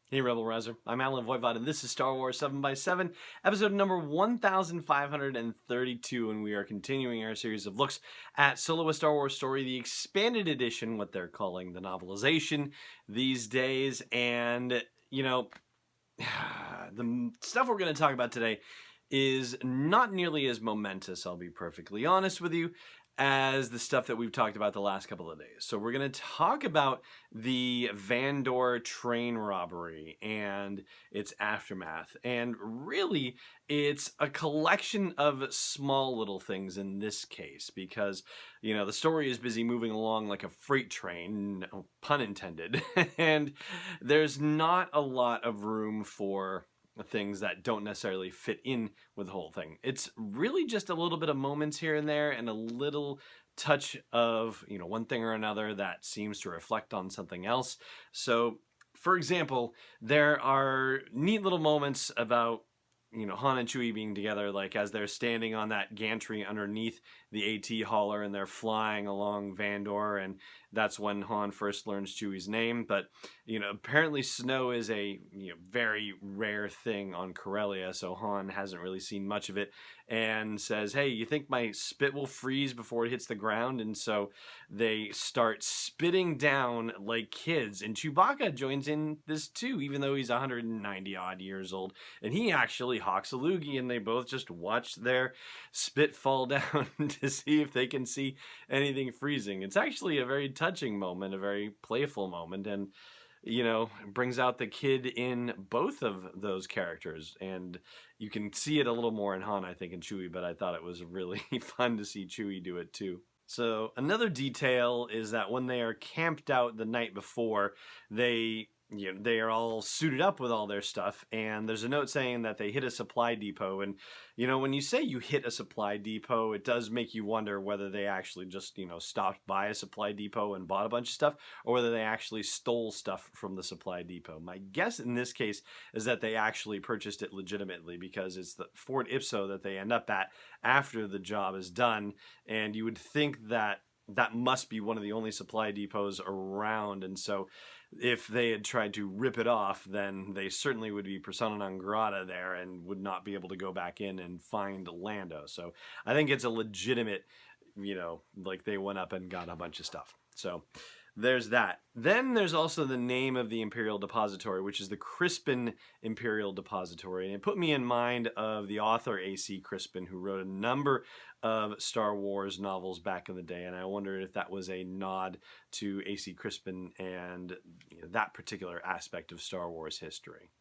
Hey Rebel Rouser, I'm Alan Voivod and this is Star Wars 7x7, episode number 1532, and we are continuing our series of looks at Solo: A Star Wars Story, the expanded edition, what they're calling the novelization these days. And, the stuff we're going to talk about today is not nearly as momentous, I'll be perfectly honest with you, as the stuff that we've talked about the last couple of days. So we're going to talk about the Vandor train robbery and its aftermath. And really, it's a collection of small little things in this case because, the story is busy moving along like a freight train, no pun intended, and there's not a lot of room for things that don't necessarily fit in with the whole thing. It's really just a little bit of moments here and there and a little touch of, one thing or another that seems to reflect on something else. So, for example, there are neat little moments about Han and Chewie being together, like as they're standing on that gantry underneath the AT hauler and they're flying along Vandor, and that's when Han first learns Chewie's name. But, apparently snow is a very rare thing on Corellia, so Han hasn't really seen much of it and says, hey, you think my spit will freeze before it hits the ground? And so they start spitting down like kids, and Chewbacca joins in this too, even though he's 190 odd years old, and he actually hawks a loogie, and they both just watch their spit fall down to see if they can see anything freezing. It's actually a very touching moment, a very playful moment, and brings out the kid in both of those characters. And you can see it a little more in Han, I think, and Chewie, but I thought it was really fun to see Chewie do it too. So another detail is that when they are camped out the night before, they are all suited up with all their stuff, and there's a note saying that they hit a supply depot. And when you say you hit a supply depot, it does make you wonder whether they actually just stopped by a supply depot and bought a bunch of stuff, or whether they actually stole stuff from the supply depot. My guess in this case is that they actually purchased it legitimately, because it's the Fort Ipso that they end up at after the job is done, and you would think that that must be one of the only supply depots around. And so if they had tried to rip it off, then they certainly would be persona non grata there and would not be able to go back in and find Lando. So I think it's a legitimate, like they went up and got a bunch of stuff. So there's that. Then there's also the name of the Imperial Depository, which is the Crispin Imperial Depository. And it put me in mind of the author A.C. Crispin, who wrote a number of Star Wars novels back in the day. And I wondered if that was a nod to A.C. Crispin and that particular aspect of Star Wars history.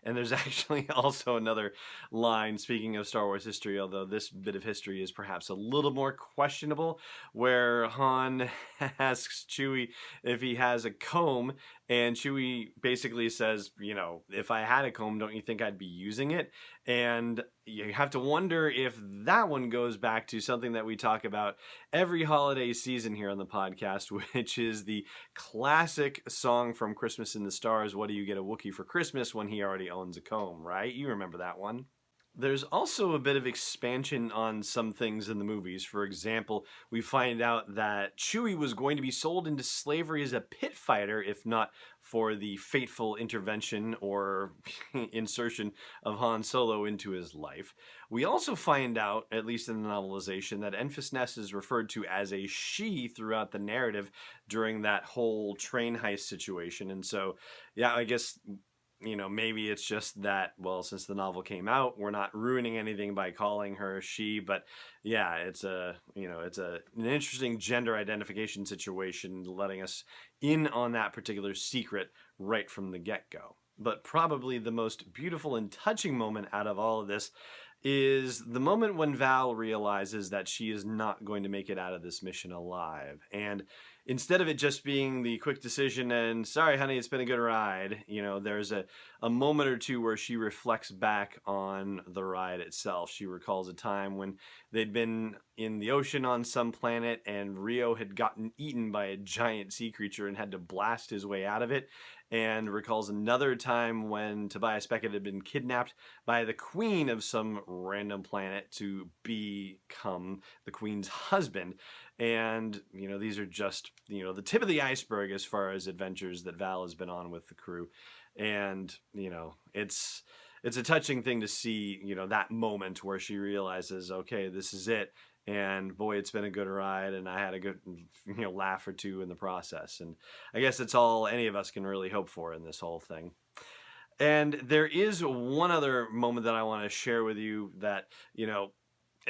And there's actually also another line, speaking of Star Wars history, although this bit of history is perhaps a little more questionable, where Han asks Chewie if he has a comb, and Chewie basically says, if I had a comb, don't you think I'd be using it? And you have to wonder if that one goes back to something that we talk about every holiday season here on the podcast, which is the classic song from Christmas in the Stars, what do you get a Wookiee for Christmas, when he already owns a comb, right? You remember that one. There's also a bit of expansion on some things in the movies. For example, we find out that Chewie was going to be sold into slavery as a pit fighter, if not for the fateful intervention or insertion of Han Solo into his life. We also find out, at least in the novelization, that Enfys Nest is referred to as a she throughout the narrative during that whole train heist situation. And so, yeah, I guess maybe it's just that, well, since the novel came out, we're not ruining anything by calling her she. But yeah, it's an interesting gender identification situation, letting us in on that particular secret right from the get-go. But probably the most beautiful and touching moment out of all of this is the moment when Val realizes that she is not going to make it out of this mission alive. And instead of it just being the quick decision and, sorry, honey, it's been a good ride, there's a moment or two where she reflects back on the ride itself. She recalls a time when they'd been in the ocean on some planet and Rio had gotten eaten by a giant sea creature and had to blast his way out of it, and recalls another time when Tobias Beckett had been kidnapped by the queen of some random planet to become the queen's husband. And, these are just, the tip of the iceberg as far as adventures that Val has been on with the crew. And, it's a touching thing to see, that moment where she realizes, okay, this is it. And boy, it's been a good ride, and I had a good, laugh or two in the process. And I guess it's all any of us can really hope for in this whole thing. And there is one other moment that I want to share with you that,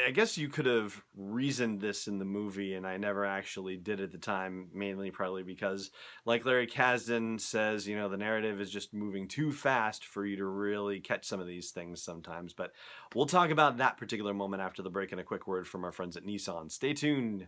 I guess you could have reasoned this in the movie, and I never actually did at the time, mainly probably because, like Larry Kasdan says, the narrative is just moving too fast for you to really catch some of these things sometimes. But we'll talk about that particular moment after the break and a quick word from our friends at Nissan. Stay tuned.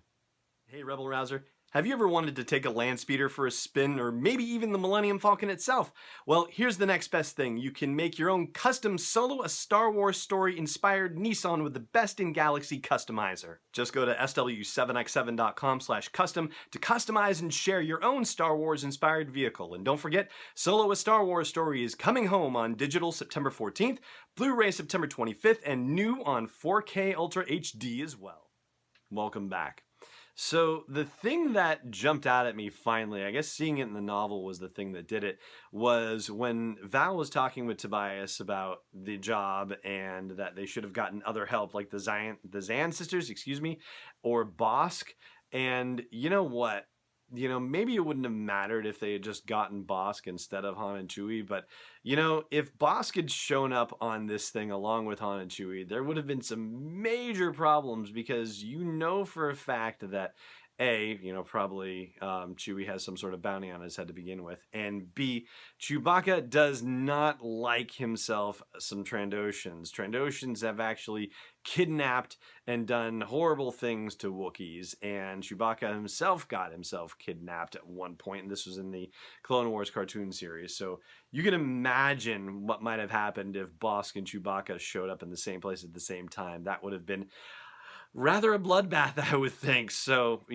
Hey, Rebel Rouser. Have you ever wanted to take a land speeder for a spin, or maybe even the Millennium Falcon itself? Well, here's the next best thing. You can make your own custom Solo a Star Wars story inspired Nissan with the best in Galaxy customizer. Just go to sw7x7.com/custom to customize and share your own Star Wars inspired vehicle. And don't forget, Solo a Star Wars story is coming home on digital September 14th, Blu-ray September 25th, and new on 4K Ultra HD as well. Welcome back. So the thing that jumped out at me finally, I guess seeing it in the novel was the thing that did it, was when Val was talking with Tobias about the job and that they should have gotten other help, like the Zan sisters, or Bosk. And you know what? Maybe it wouldn't have mattered if they had just gotten Bosk instead of Han and Chewie, but, if Bosk had shown up on this thing along with Han and Chewie, there would have been some major problems because for a fact that A, probably Chewie has some sort of bounty on his head to begin with, and B, Chewbacca does not like himself some Trandoshans. Trandoshans have actually kidnapped and done horrible things to Wookiees, and Chewbacca himself got himself kidnapped at one point, and this was in the Clone Wars cartoon series. So you can imagine what might have happened if Bosk and Chewbacca showed up in the same place at the same time. That would have been rather a bloodbath, I would think. So,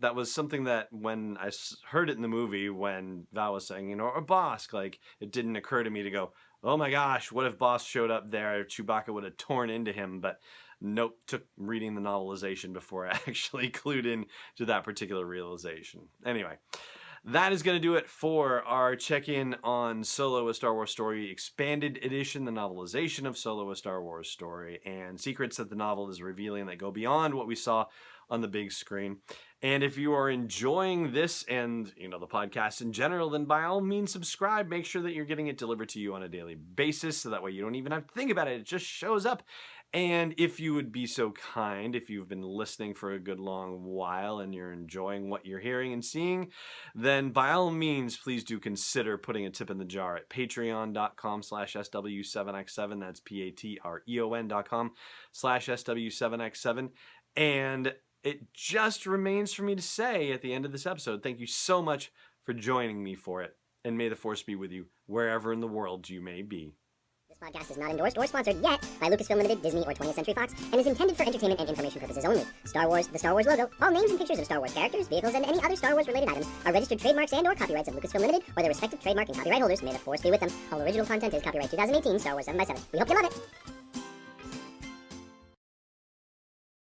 that was something that when I heard it in the movie, when Val was saying, or Bosk, like, it didn't occur to me to go, oh my gosh, what if Bosk showed up there? Chewbacca would have torn into him. But nope, took reading the novelization before I actually clued in to that particular realization. Anyway, that is going to do it for our check-in on Solo, a Star Wars Story Expanded Edition, the novelization of Solo, a Star Wars Story, and secrets that the novel is revealing that go beyond what we saw on the big screen. And if you are enjoying this and, the podcast in general, then by all means subscribe. Make sure that you're getting it delivered to you on a daily basis, so that way you don't even have to think about it. It just shows up. And if you would be so kind, if you've been listening for a good long while and you're enjoying what you're hearing and seeing, then by all means, please do consider putting a tip in the jar at patreon.com/SW7x7. That's patreon.com/SW7x7. And it just remains for me to say at the end of this episode, thank you so much for joining me for it. And may the Force be with you wherever in the world you may be. This podcast is not endorsed or sponsored yet by Lucasfilm Limited, Disney, or 20th Century Fox, and is intended for entertainment and information purposes only. Star Wars, the Star Wars logo, all names and pictures of Star Wars characters, vehicles, and any other Star Wars-related items are registered trademarks and/or copyrights of Lucasfilm Limited or their respective trademark and copyright holders. May the Force be with them. All original content is copyright 2018 Star Wars 7x7. We hope you love it.